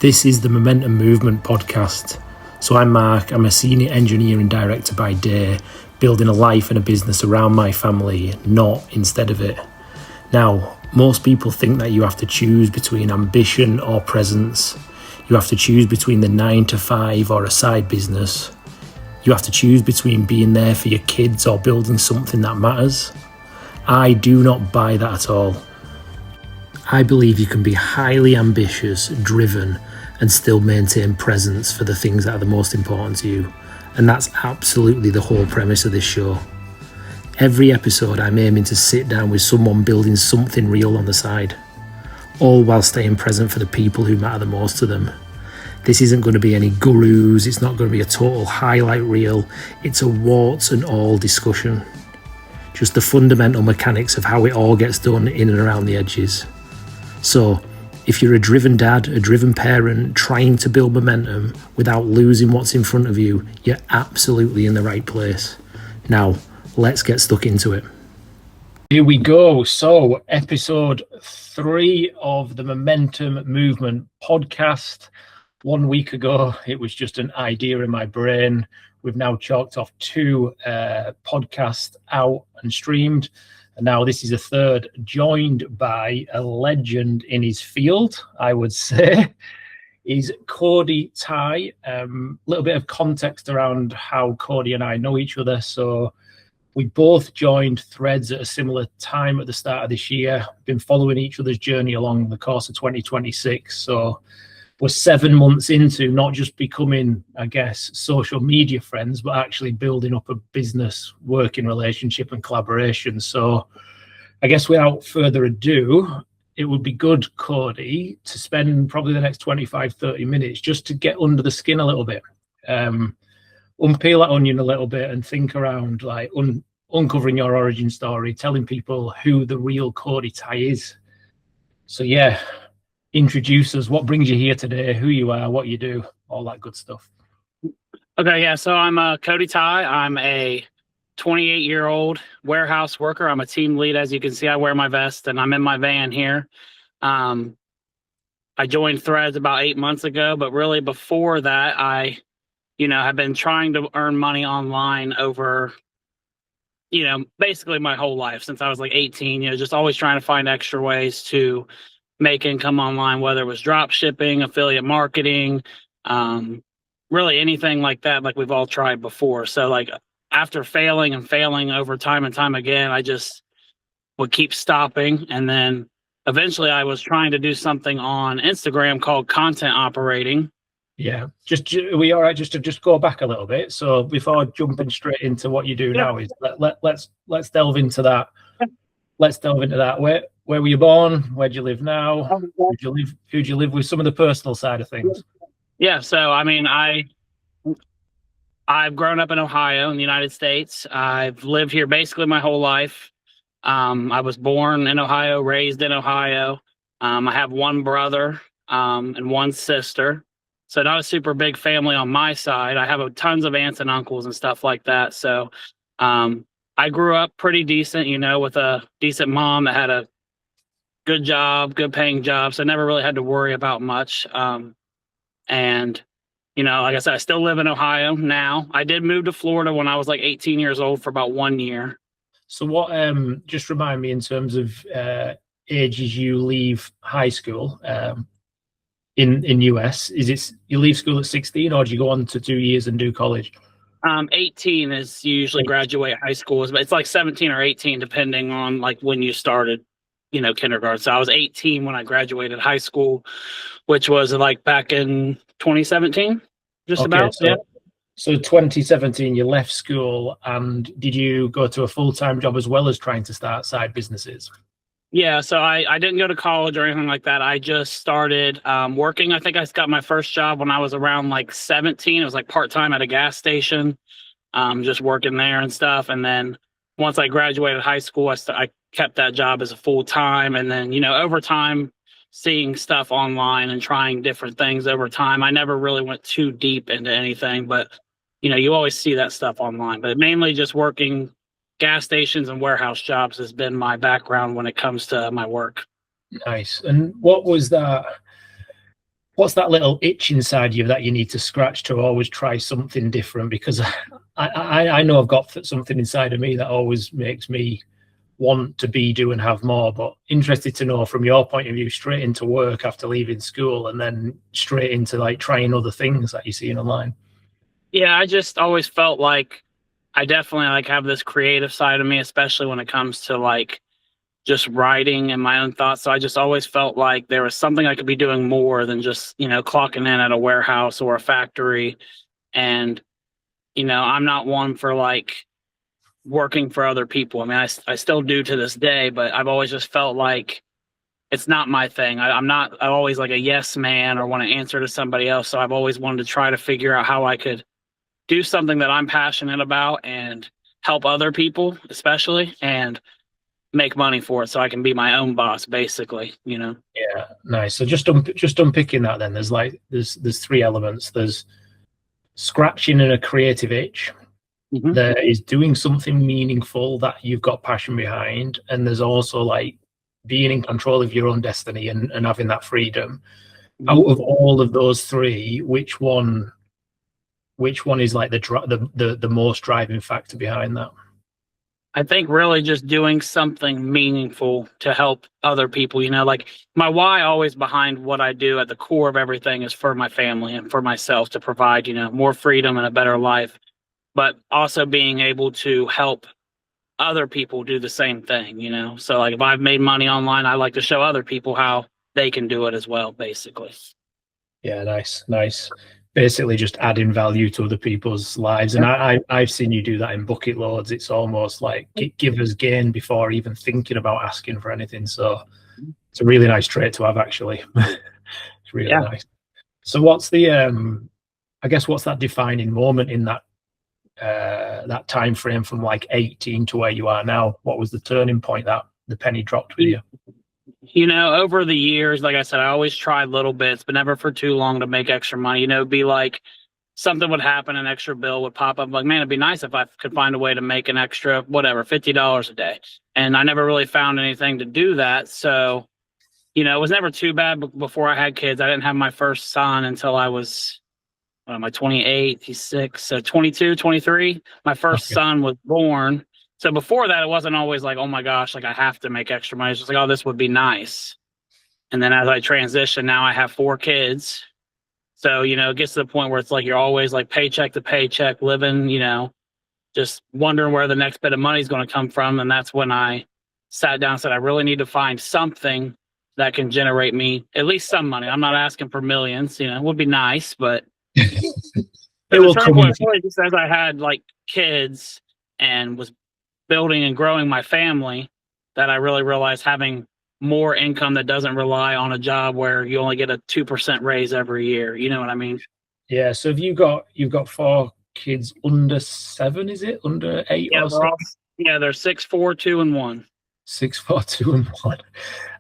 This is the Momentum Movement podcast. So I'm Mark, I'm a senior engineer and director by day, building a life and a business around my family, not instead of it. Now, most people think that you have to choose between ambition or presence. You have to choose between the 9 to 5 or a side business. You have to choose between being there for your kids or building something that matters. I do not buy that at all. I believe you can be highly ambitious, driven, and still maintain presence for the things that are the most important to you. And that's absolutely the whole premise of this show. Every episode I'm aiming to sit down with someone building something real on the side, all while staying present for the people who matter the most to them. This isn't going to be any gurus, it's not going to be a total highlight reel, it's a warts and all discussion. Just the fundamental mechanics of how it all gets done in and around the edges. So, if you're a driven dad, a driven parent, trying to build momentum without losing what's in front of you, you're absolutely in the right place. Now, let's get stuck into it. Here we go. So, episode 3 of the Momentum Movement podcast. 1 week ago, it was just an idea in my brain. We've now chalked off 2 podcasts out and streamed. And now this is a third, joined by a legend in his field, I would say. He's Cody Tye. Little bit of context around how Cody and I know each other. So we both joined Threads at a similar time at the start of this year. Been following each other's journey along the course of 2026. So we're 7 months into not just becoming, I guess, social media friends, but actually building up a business working relationship and collaboration. So I guess without further ado, it would be good, Cody, to spend probably the next 25, 30 minutes just to get under the skin a little bit, unpeel that onion a little bit and think around like uncovering your origin story, telling people who the real Cody Tye is. So yeah, introduce us. What brings you here today? Who you are, what you do, all that good stuff. Okay, yeah. So I'm Cody Tye. I'm a 28-year-old warehouse worker. I'm a team lead. As you can see, I wear my vest and I'm in my van here. I joined Threads about 8 months ago, but really before that, I have been trying to earn money online over, basically my whole life since I was like 18, just always trying to find extra ways to make income online, whether it was drop shipping, affiliate marketing, really anything like that, like we've all tried before. So like after failing over time and time again, I just would keep stopping. And then eventually I was trying to do something on Instagram called content operating. Yeah. Are we all right just to go back a little bit? So before jumping straight into what you do now, is let's delve into that. Let's delve into that. Where were you born? Where do you live now? Who do you live with? Some of the personal side of things. Yeah. So, I mean, I've grown up in Ohio in the United States. I've lived here basically my whole life. I was born in Ohio, raised in Ohio. I have one brother and one sister. So not a super big family on my side. I have tons of aunts and uncles and stuff like that. So I grew up pretty decent, with a decent mom that had a good job, good paying job. So I never really had to worry about much. And, like I said, I still live in Ohio now. I did move to Florida when I was like 18 years old for about 1 year. So what, just remind me in terms of ages you leave high school in US, is it you leave school at 16 or do you go on to 2 years and do college? 18 is usually graduate high school, but it's like 17 or 18 depending on like when you started, kindergarten. So I was 18 when I graduated high school, which was like back in 2017, about. So, yeah. So 2017, you left school, and did you go to a full-time job as well as trying to start side businesses? Yeah, so I didn't go to college or anything like that. I just started working. I think I got my first job when I was around like 17. It was like part-time at a gas station, just working there and stuff. And then once I graduated high school, I kept that job as a full-time. And then, over time, seeing stuff online and trying different things over time. I never really went too deep into anything, but, you always see that stuff online. But mainly just working gas stations and warehouse jobs has been my background when it comes to my work. Nice. And what was that? what's that little itch inside you that you need to scratch to always try something different? Because I know I've got something inside of me that always makes me want to be, do, and have more. But interested to know from your point of view, straight into work after leaving school, and then straight into like trying other things that you're seeing online. Yeah, I just always felt like I definitely like have this creative side of me, especially when it comes to like just writing and my own thoughts. So I just always felt like there was something I could be doing more than just, clocking in at a warehouse or a factory. And, I'm not one for like working for other people. I mean, I still do to this day, but I've always just felt like it's not my thing. I'm always like a yes man or want to answer to somebody else. So I've always wanted to try to figure out how I could do something that I'm passionate about and help other people, especially, and make money for it so I can be my own boss, basically. Yeah, nice. So just unpicking that then, there's three elements. There's scratching in a creative itch. Mm-hmm. There is doing something meaningful that you've got passion behind, and there's also like being in control of your own destiny and having that freedom. Mm-hmm. Out of all of those three, which one is like the most driving factor behind that? I think really just doing something meaningful to help other people, like my why always behind what I do at the core of everything is for my family and for myself to provide, more freedom and a better life, but also being able to help other people do the same thing. So like if I've made money online, I like to show other people how they can do it as well, basically. Yeah, nice. Basically just adding value to other people's lives. And I've seen you do that in bucket loads. It's almost like give us gain before even thinking about asking for anything. So it's a really nice trait to have, actually. It's really nice. So what's the I guess what's that defining moment in that that time frame from like 18 to where you are now? What was the turning point that the penny dropped with you? Over the years, like I said, I always tried little bits, but never for too long to make extra money. It'd be like something would happen, an extra bill would pop up. Like, man, it'd be nice if I could find a way to make an extra, whatever, $50 a day. And I never really found anything to do that. So, it was never too bad before I had kids. I didn't have my first son until I was, what am I, 28, he's 6, so 22, 23. My first son was born. So before that, it wasn't always like, oh my gosh, like I have to make extra money. It's just like, oh, this would be nice. And then as I transition, now I have 4 kids. So, it gets to the point where it's like you're always like paycheck to paycheck living, just wondering where the next bit of money is going to come from. And that's when I sat down and said, I really need to find something that can generate me at least some money. I'm not asking for millions, it would be nice, but it will come just as I had like kids and was building and growing my family, that I really realized having more income that doesn't rely on a job where you only get a 2% raise every year. You know what I mean? Yeah. So have you've got 4 kids under 7, is it? Under 8 or so? They're 6, 4, 2, and 1. 6, 4, 2, and 1.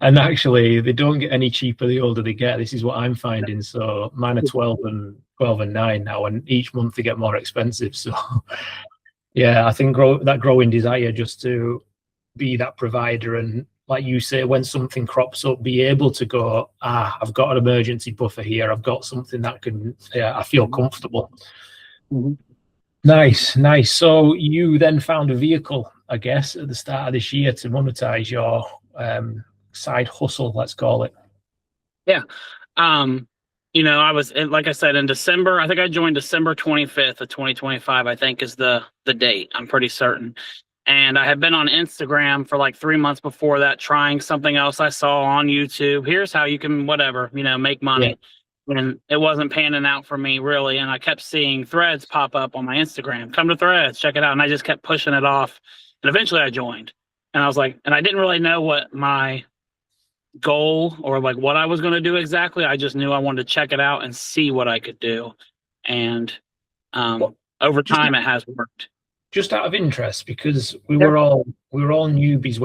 And actually they don't get any cheaper the older they get. This is what I'm finding. So mine are 12 and 9 now, and each month they get more expensive. So yeah, I think that growing desire just to be that provider, and like you say, when something crops up, be able to go, I've got an emergency buffer here. I've got something that can, I feel comfortable. Mm-hmm. Nice. So you then found a vehicle, I guess, at the start of this year to monetize your side hustle, let's call it. Yeah. I was, like I said, in December, I think I joined December 25th of 2025, I think is the date. I'm pretty certain. And I had been on Instagram for like 3 months before that, trying something else I saw on YouTube. Here's how you can, whatever, make money. Yeah. And it wasn't panning out for me really. And I kept seeing Threads pop up on my Instagram. Come to Threads, check it out. And I just kept pushing it off. And eventually I joined. And I was like, and I didn't really know what my goal or like what I was going to do exactly. I just knew I wanted to check it out and see what I could do. And over time it has worked. Just out of interest, because we were all newbies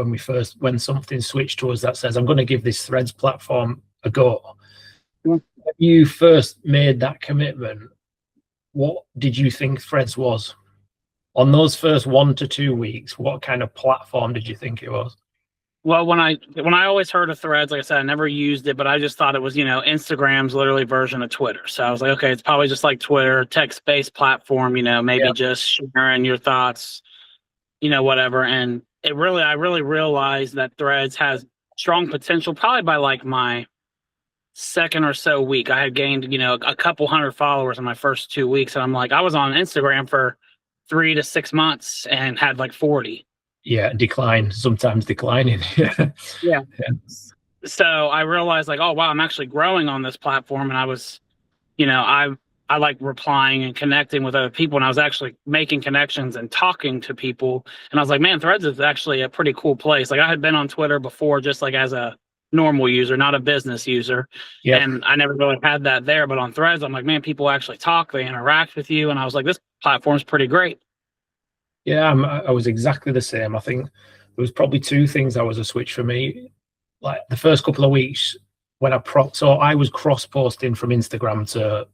when something switched to us that says, I'm going to give this Threads platform a go. When you first made that commitment, what did you think Threads was? On those first 1 to 2 weeks, what kind of platform did you think it was? Well, when I always heard of Threads, like I said, I never used it, but I just thought it was, Instagram's literally version of Twitter. So I was like, okay, it's probably just like Twitter, text-based platform, maybe Yeah. just sharing your thoughts, whatever. And I really realized that Threads has strong potential probably by like my second or so week. I had gained, a couple hundred followers in my first 2 weeks. And I'm like, I was on Instagram for 3 to 6 months and had like 40. Yeah, sometimes declining. Yeah. Yeah. So I realized like, oh wow, I'm actually growing on this platform. And I was, I like replying and connecting with other people, and I was actually making connections and talking to people. And I was like, man, Threads is actually a pretty cool place. Like I had been on Twitter before, just like as a normal user, not a business user. Yeah. And I never really had that there. But on Threads, I'm like, man, people actually talk, they interact with you. And I was like, this platform's pretty great. Yeah, I was exactly the same. I think there was probably two things that was a switch for me. Like the first couple of weeks when so I was cross posting from Instagram to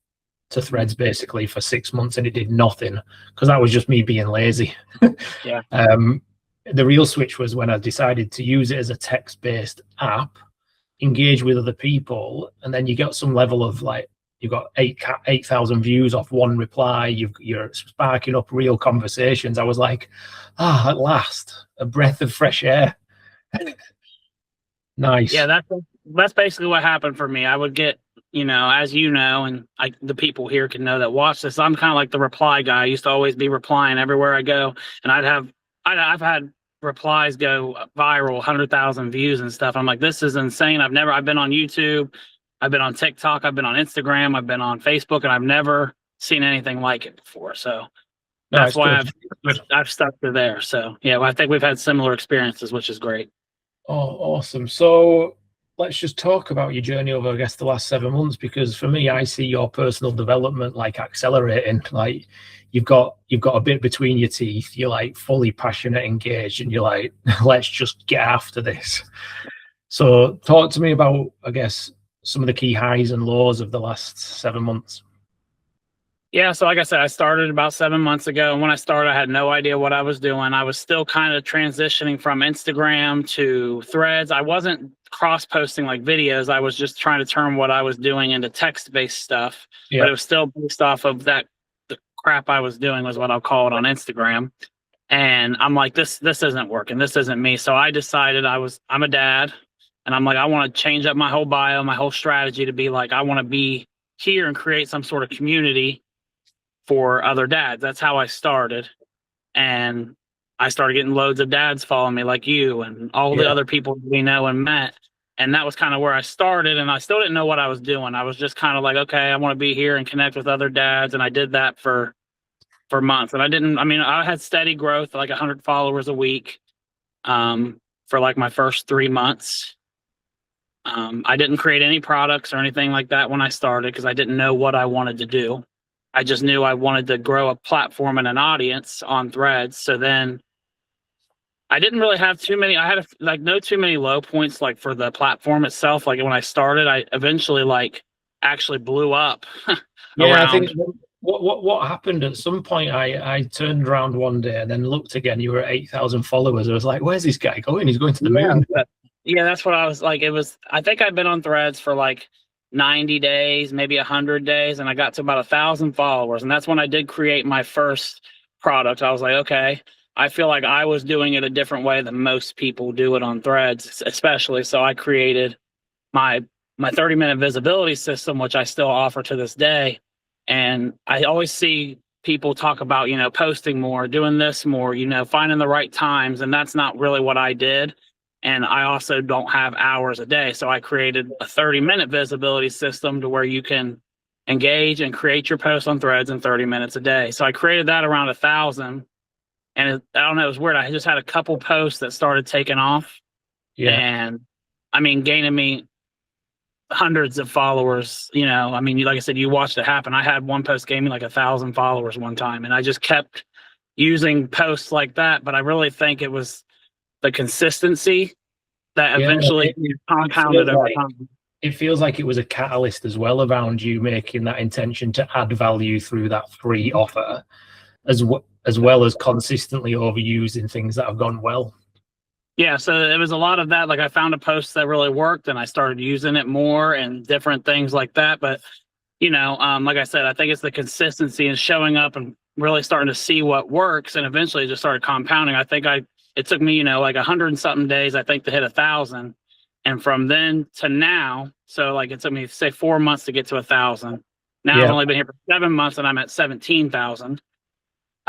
Threads basically for 6 months, and it did nothing because that was just me being lazy. Yeah. The real switch was when I decided to use it as a text-based app, engage with other people, and then you get some level of like you've got 8,000 views off one reply. You're sparking up real conversations. I was like, at last, a breath of fresh air. Nice. Yeah, that's basically what happened for me. I would get, as you know, and the people here can know that watch this. I'm kind of like the reply guy. I used to always be replying everywhere I go, and I've had replies go viral, 100,000 views and stuff. I'm like, this is insane. I've been on YouTube, I've been on TikTok, I've been on Instagram, I've been on Facebook, and I've never seen anything like it before. So that's why I've stuck to there. So yeah, well, I think we've had similar experiences, which is great. Oh, awesome. So let's just talk about your journey over, I guess, the last 7 months, because for me, I see your personal development like accelerating. Like you've got a bit between your teeth. You're like fully passionate, engaged, and you're like, let's just get after this. So talk to me about, I guess, some of the key highs and lows of the last 7 months. Yeah, so like I said, I started about 7 months ago. And when I started, I had no idea what I was doing. I was still kind of transitioning from Instagram to Threads. I wasn't cross-posting like videos. I was just trying to turn what I was doing into text-based stuff. Yeah. But it was still based off of the crap I was doing was what I'll call it on Instagram. And I'm like, this isn't working. This isn't me. So I decided I'm a dad. And I'm like, I want to change up my whole bio, my whole strategy to be like, I want to be here and create some sort of community for other dads. That's how I started. And I started getting loads of dads following me like you and all the other people we know and met. And that was kind of where I started. And I still didn't know what I was doing. I was just kind of like, okay, I want to be here and connect with other dads. And I did that for months. And I had steady growth, like 100 followers a week for like my first 3 months. I didn't create any products or anything like that when I started because I didn't know what I wanted to do. I just knew I wanted to grow a platform and an audience on Threads. So then I didn't really have too many. I had no too many low points like for the platform itself. Like when I started, I eventually actually blew up. Yeah, I think what happened at some point, I turned around one day and then looked again. You were at 8,000 followers. I was like, where's this guy going? He's going to the moon. Yeah, that's what I was like. I think I'd been on Threads for like 90 days, maybe 100 days, and I got to about 1,000 followers. And that's when I did create my first product. I was like, okay, I feel like I was doing it a different way than most people do it on Threads, especially. So I created my 30-minute visibility system, which I still offer to this day. And I always see people talk about, posting more, doing this more, finding the right times. And that's not really what I did. And I also don't have hours a day. So I created a 30-minute visibility system to where you can engage and create your posts on Threads in 30 minutes a day. So I created that around 1,000. And I don't know, it was weird. I just had a couple posts that started taking off. Yeah. And gaining me hundreds of followers, like I said, you watched it happen. I had one post gave me like 1,000 followers one time. And I just kept using posts like that. But I really think it was the consistency that eventually compounded over time. It feels like it was a catalyst as well around you making that intention to add value through that free offer, as well as consistently overusing things that have gone well. Yeah, so it was a lot of that. Like I found a post that really worked and I started using it more and different things like that. But, like I said, I think it's the consistency and showing up and really starting to see what works. And eventually it just started compounding. It took me, like 100 and something days, I think, to hit 1,000. And from then to now, so like it took me, say, 4 months to get to 1,000. Now I've Yeah. only been here for 7 months and I'm at 17,000.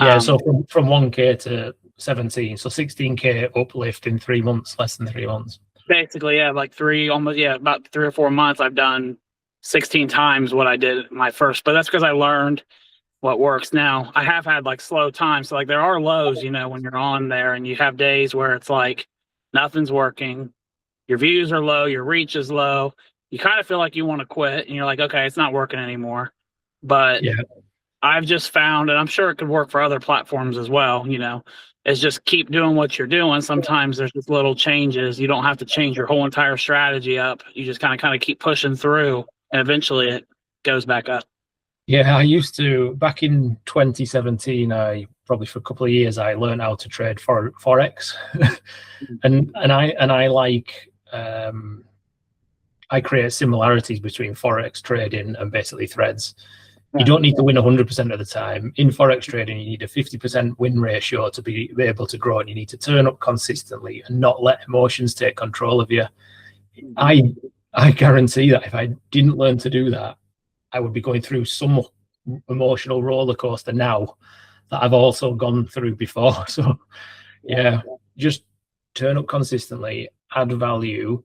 Yeah. So from 1K to 17, so 16K uplift in 3 months, less than 3 months. Basically, yeah, like about 3 or 4 months, I've done 16 times what I did my first, but that's because I learned what works. Now, I have had like slow times. So like there are lows, when you're on there and you have days where it's like nothing's working, your views are low, your reach is low. You kind of feel like you want to quit and you're like, okay, it's not working anymore. But Yeah. I've just found, and I'm sure it could work for other platforms as well, is just keep doing what you're doing. Sometimes there's just little changes. You don't have to change your whole entire strategy up. You just kind of keep pushing through, and eventually it goes back up. Yeah, I used to back in 2017. I probably for a couple of years I learned how to trade forex, and I like I create similarities between forex trading and basically threads. You don't need to win 100% of the time. In forex trading, you need a 50% win ratio to be able to grow, and you need to turn up consistently and not let emotions take control of you. I guarantee that if I didn't learn to do that, I would be going through some emotional roller coaster now that I've also gone through before. So yeah, just turn up consistently, add value.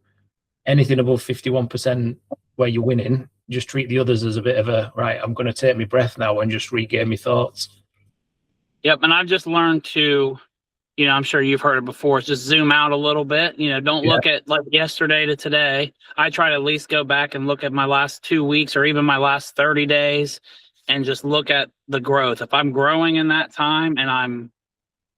Anything above 51% where you're winning, just treat the others as a bit of a, right, I'm going to take my breath now and just regain my thoughts. Yep. And I've just learned to, I'm sure you've heard it before, just zoom out a little bit. Don't look at like yesterday to today. I try to at least go back and look at my last 2 weeks or even my last 30 days and just look at the growth. If I'm growing in that time and I'm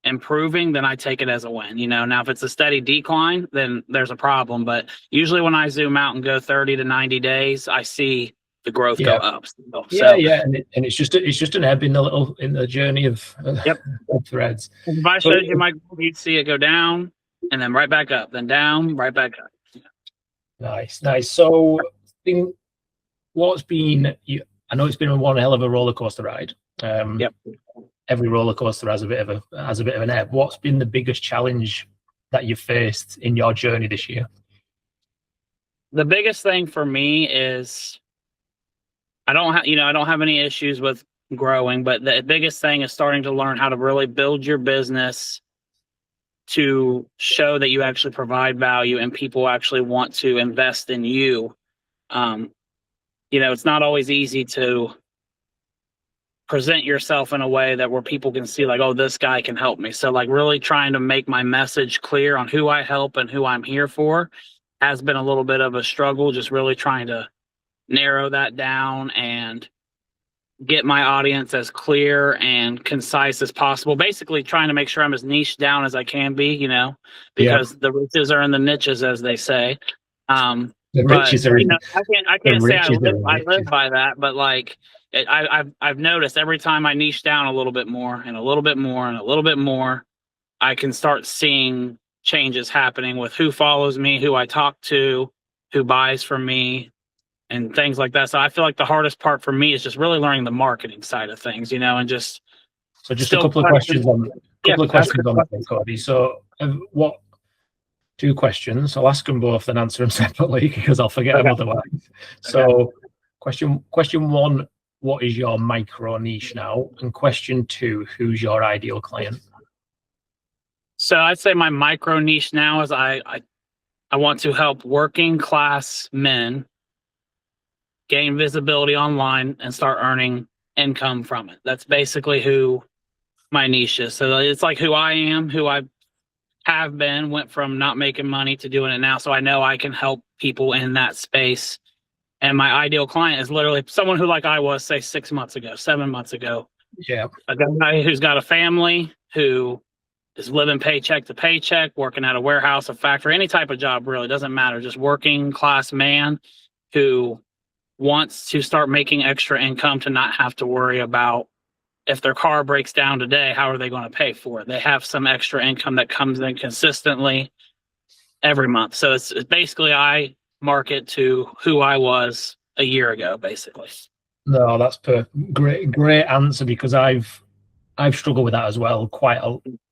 improving, then I take it as a win. Now if it's a steady decline, then there's a problem. But usually when I zoom out and go 30 to 90 days, I see the growth go up. And it's just an ebb in the journey of threads. If I showed you my growth, you'd see it go down and then right back up, then down, right back up. Nice. So what's been, I know it's been one hell of a roller coaster ride. Every roller coaster has a bit of an ebb. What's been the biggest challenge that you've faced in your journey this year? The biggest thing for me is I don't have any issues with growing, but the biggest thing is starting to learn how to really build your business to show that you actually provide value and people actually want to invest in you. It's not always easy to present yourself in a way that where people can see like, oh, this guy can help me. So like really trying to make my message clear on who I help and who I'm here for has been a little bit of a struggle, just really trying to narrow that down and get my audience as clear and concise as possible. Basically trying to make sure I'm as niche down as I can be, because the riches are in the niches, as they say. The riches are I can't say I live by that, but like I've noticed every time I niche down a little bit more and a little bit more and a little bit more, I can start seeing changes happening with who follows me, who I talk to, who buys from me, and things like that. So I feel like the hardest part for me is just really learning the marketing side of things, and just. So just a couple of questions on that, Cody. So what? 2 questions. I'll ask them both and answer them separately because I'll forget them otherwise. So question 1, what is your micro niche now? And question 2, who's your ideal client? So I'd say my micro niche now is I want to help working class men gain visibility online and start earning income from it. That's basically who my niche is. So it's like who I am, who I have been, went from not making money to doing it now. So I know I can help people in that space. And my ideal client is literally someone who, like I was, say 6 months ago, 7 months ago. Yeah. A guy who's got a family, who is living paycheck to paycheck, working at a warehouse, a factory, any type of job, really doesn't matter. Just working class man who wants to start making extra income to not have to worry about if their car breaks down today, how are they going to pay for it? They have some extra income that comes in consistently. every month. So it's basically I market to who I was a year ago, basically. No, that's great answer, because I've struggled with that as well.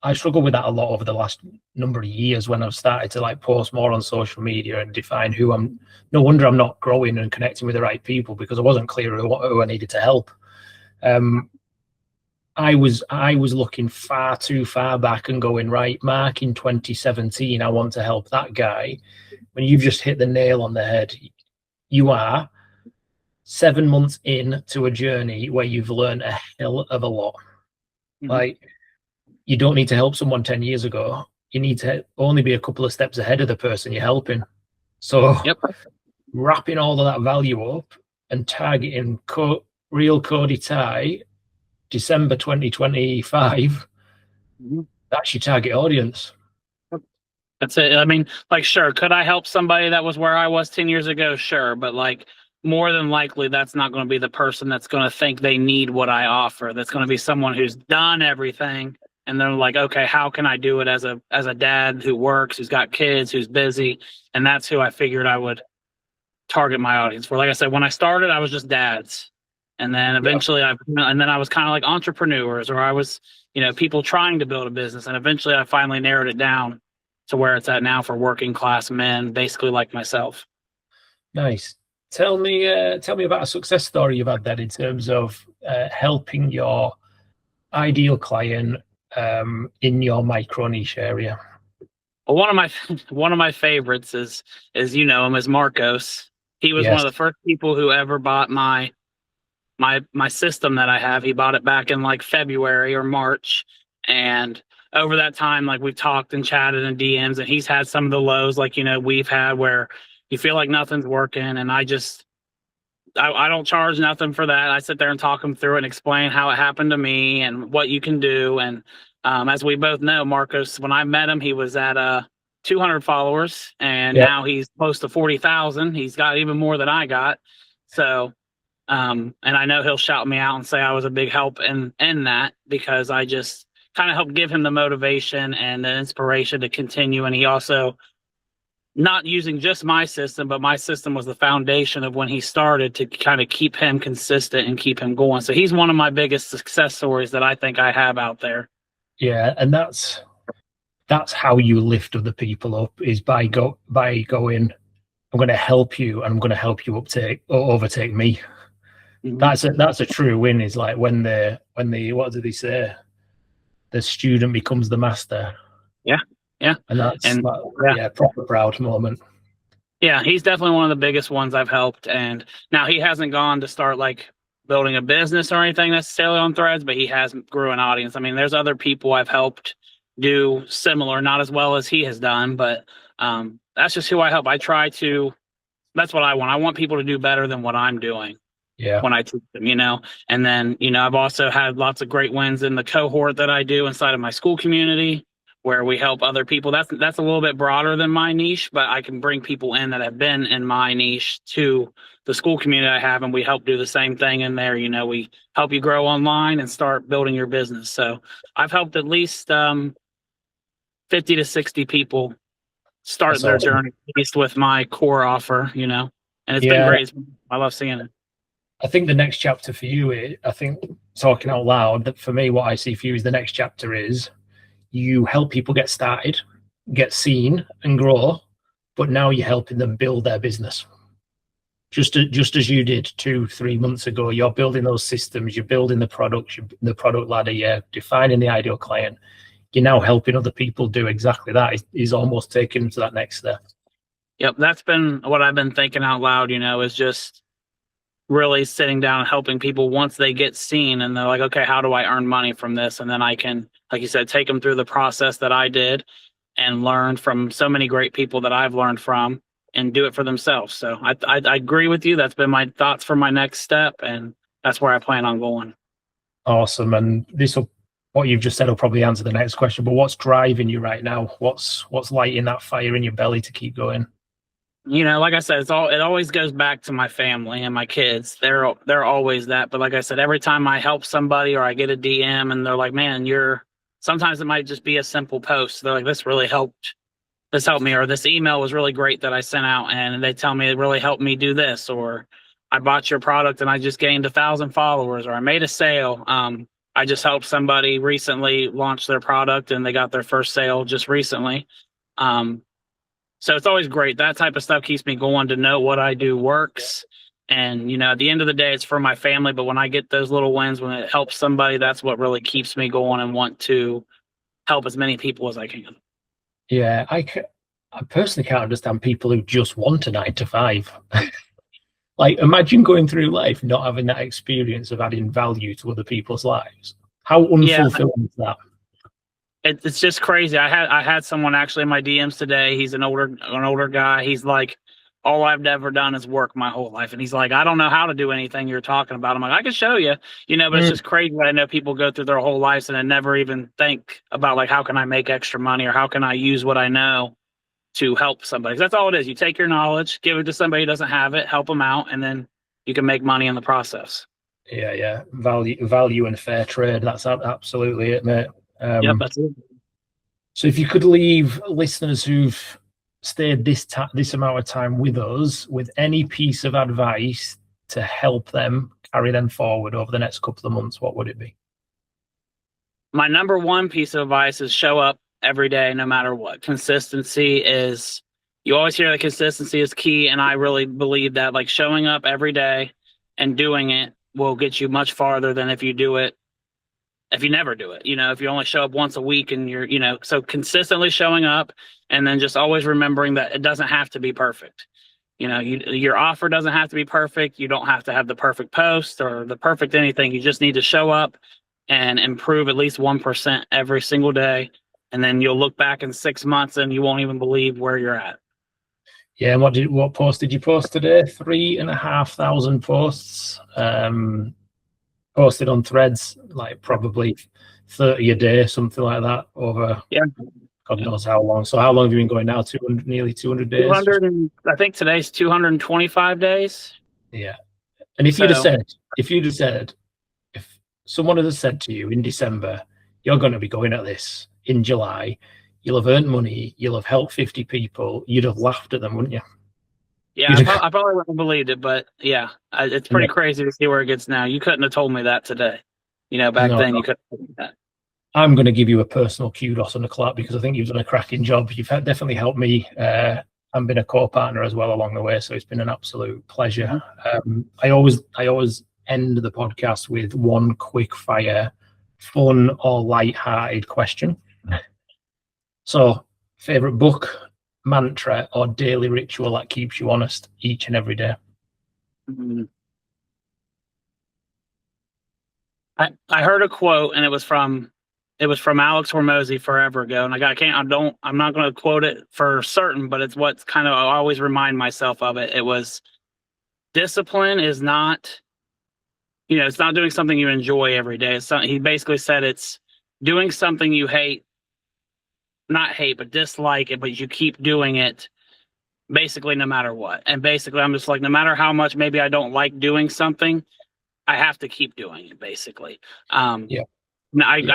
I struggled with that a lot over the last number of years when I've started to like post more on social media and define who I'm. No wonder I'm not growing and connecting with the right people, because I wasn't clear who I needed to help. I was looking far too far back and going, right, Mark, in 2017, I want to help that guy. When you've just hit the nail on the head, you are 7 months in to a journey where you've learned a hell of a lot. Like, you don't need to help someone 10 years ago. You need to only be a couple of steps ahead of the person you're helping. So wrapping all of that value up and targeting real Cody Tye, December 2025, that's your target audience. That's it. I mean, like, sure, could I help somebody that was where I was 10 years ago? Sure. But like, more than likely, that's not going to be the person that's going to think they need what I offer. That's going to be someone who's done everything. And they're like, okay, how can I do it as a dad who works, who's got kids, who's busy? And that's who I figured I would target my audience for. Like I said, when I started, I was just dads. And then eventually I was kind of like entrepreneurs, or I was, people trying to build a business. And eventually I finally narrowed it down to where it's at now for working class men, basically like myself. Nice. Tell me about a success story you've had then in terms of helping your ideal client in your micro niche area. Well, one of my favorites is him as Marcos. He was one of the first people who ever bought my system that I have. He bought it back in like February or March, and over that time, like, we've talked and chatted in DMs, and he's had some of the lows like we've had, where you feel like nothing's working, and I don't charge nothing for that. I sit there and talk him through it and explain how it happened to me and what you can do. And as we both know, Marcos, when I met him, he was at 200 followers, and now he's close to 40,000. He's got even more than I got. So, and I know he'll shout me out and say I was a big help in that, because I just kind of helped give him the motivation and the inspiration to continue. And he also, not using just my system, but my system was the foundation of when he started, to kind of keep him consistent and keep him going. So he's one of my biggest success stories that I think I have out there. Yeah, and that's how you lift other people up, is by going, I'm going to help you, and I'm going to help you overtake me. Mm-hmm. That's a true win. Is like when the what do they say? The student becomes the master. Yeah. And that's proper proud moment. Yeah, he's definitely one of the biggest ones I've helped. And now he hasn't gone to start like building a business or anything necessarily on Threads, but he has grew an audience. I mean, there's other people I've helped do similar, not as well as he has done, but that's just who I help. That's what I want. I want people to do better than what I'm doing. Yeah. When I teach them, and then, I've also had lots of great wins in the cohort that I do inside of my school community, where we help other people. That's a little bit broader than my niche, but I can bring people in that have been in my niche to the school community I have, and we help do the same thing in there. We help you grow online and start building your business. So I've helped at least 50 to 60 people start their journey, at least with my core offer, and it's been great. I love seeing it. I think the next chapter for you, I think, talking out loud, that for me, what I see for you is the next chapter is you help people get started, get seen and grow, but now you're helping them build their business. Just as you did 2-3 months ago, you're building those systems, you're building the products, the product ladder, you're defining the ideal client. You're now helping other people do exactly that. He's almost taken them to that next step. Yep, that's been what I've been thinking out loud, is just really sitting down and helping people once they get seen and they're like, okay, how do I earn money from this? And then I can, like you said, take them through the process that I did and learn from so many great people that I've learned from and do it for themselves. So I agree with you. That's been my thoughts for my next step, and that's where I plan on going. Awesome. And what you've just said will probably answer the next question, but what's driving you right now? What's lighting that fire in your belly to keep going? Like I said, it always goes back to my family and my kids. They're always that. But like I said, every time I help somebody or I get a DM and they're like, man, sometimes it might just be a simple post. They're like, this really helped this helped me, or this email was really great that I sent out, and they tell me it really helped me do this, or I bought your product and I just gained 1,000 followers, or I made a sale. I just helped somebody recently launch their product and they got their first sale just recently. Um, so it's always great. That type of stuff keeps me going to know what I do works. And, at the end of the day, it's for my family. But when I get those little wins, when it helps somebody, that's what really keeps me going and want to help as many people as I can. Yeah, I personally can't understand people who just want a 9 to 5. Like, imagine going through life not having that experience of adding value to other people's lives. How unfulfilling is that? It's just crazy. I had someone actually in my DMs today. He's an older guy. He's like, all I've ever done is work my whole life, and he's like, I don't know how to do anything you're talking about. I'm like, I can show you, but it's just crazy that I know people go through their whole lives and they never even think about, like, how can I make extra money, or how can I use what I know to help somebody. 'Cause that's all it is. You take your knowledge, give it to somebody who doesn't have it, help them out, and then you can make money in the process. Yeah. Value and fair trade. That's absolutely it, mate. Yep, that's it. So if you could leave listeners who've stayed this amount of time with us with any piece of advice to help them carry them forward over the next couple of months, what would it be? My number one piece of advice is show up every day, no matter what. Consistency is, you always hear that consistency is key. And I really believe that, like, showing up every day and doing it will get you much farther than if you never do it. If you only show up once a week and so consistently showing up, and then just always remembering that it doesn't have to be perfect. Your offer doesn't have to be perfect. You don't have to have the perfect post or the perfect anything. You just need to show up and improve at least 1% every single day. And then you'll look back in 6 months and you won't even believe where you're at. Yeah. And what post did you post today? 3,500 posts. Posted on Threads, like probably 30 a day, something like that, over God knows how long. So how long have you been going now? 200, nearly 200 days? 200, I think today's 225 days. Yeah. And if someone had said to you in December, you're going to be going at this in July, you'll have earned money, you'll have helped 50 people, you'd have laughed at them, wouldn't you? Yeah, I probably wouldn't have believed it, but yeah, it's pretty crazy to see where it gets now. You couldn't have told me that today. Back then you couldn't have told me that. I'm going to give you a personal kudos and a clap because I think you've done a cracking job. You've definitely helped me and been a co-partner as well along the way. So it's been an absolute pleasure. I always end the podcast with one quick fire, fun or light-hearted question. So, favorite book, mantra, or daily ritual that keeps you honest each and every day? I heard a quote, and it was from Alex Hormozy forever ago, and I'm not going to quote it for certain, but it's what's kind of, I always remind myself of it. It was, discipline is not, it's not doing something you enjoy every day. He basically said it's doing something you hate, not hate, but dislike it, but you keep doing it basically no matter what. And basically I'm just like, no matter how much maybe I don't like doing something, I have to keep doing it, basically. I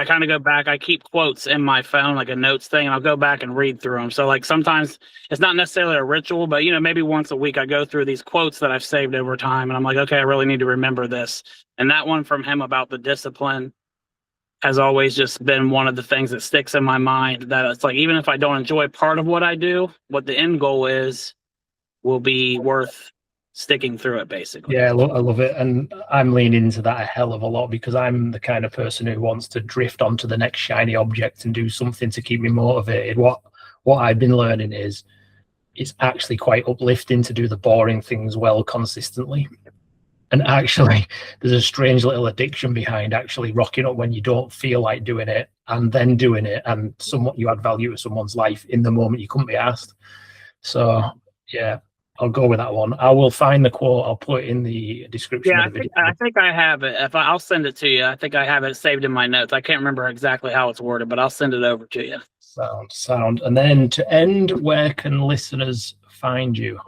kind of go back. I keep quotes in my phone, like a notes thing, and I'll go back and read through them. So, like, sometimes it's not necessarily a ritual, but, maybe once a week I go through these quotes that I've saved over time, and I'm like, okay, I really need to remember this. And that one from him about the discipline has always just been one of the things that sticks in my mind, that it's like, even if I don't enjoy part of what I do, what the end goal is will be worth sticking through it, basically. Yeah, I love it. And I'm leaning into that a hell of a lot because I'm the kind of person who wants to drift onto the next shiny object and do something to keep me motivated. What I've been learning is it's actually quite uplifting to do the boring things well consistently. And actually, there's a strange little addiction behind actually rocking up when you don't feel like doing it and then doing it, and somewhat you add value to someone's life in the moment you couldn't be asked. So, yeah, I'll go with that one. I will find the quote. I'll put it in the description of the video. I think I have it. I'll send it to you. I think I have it saved in my notes. I can't remember exactly how it's worded, but I'll send it over to you. Sound. And then to end, where can listeners find you?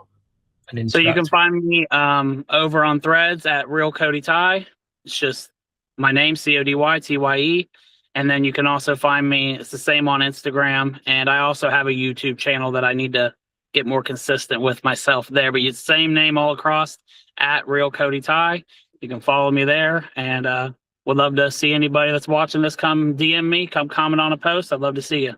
So you can find me over on Threads at Real Cody Tye. It's just my name, CODY TYE. And then you can also find me. It's the same on Instagram. And I also have a YouTube channel that I need to get more consistent with myself there. But it's the same name all across, at Real Cody Tye. You can follow me there. And would love to see anybody that's watching this come DM me, come comment on a post. I'd love to see you.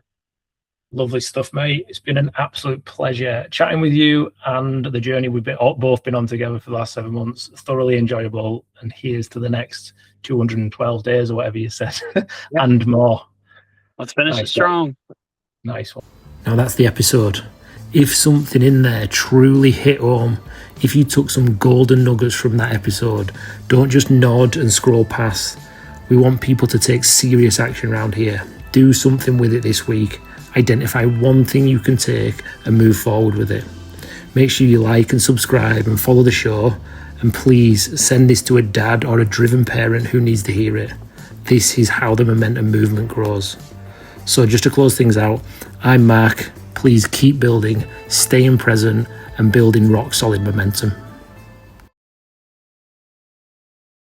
Lovely stuff, mate. It's been an absolute pleasure chatting with you, and the journey we've both been on together for the last 7 months. Thoroughly enjoyable. And here's to the next 212 days or whatever you said, and more. Let's finish it strong. Nice one. Now that's the episode. If something in there truly hit home, if you took some golden nuggets from that episode, don't just nod and scroll past. We want people to take serious action around here. Do something with it this week. Identify one thing you can take and move forward with it. Make sure you like and subscribe and follow the show. And please send this to a dad or a driven parent who needs to hear it. This is how the momentum movement grows. So just to close things out, I'm Mark. Please keep building, staying present, and building rock solid momentum.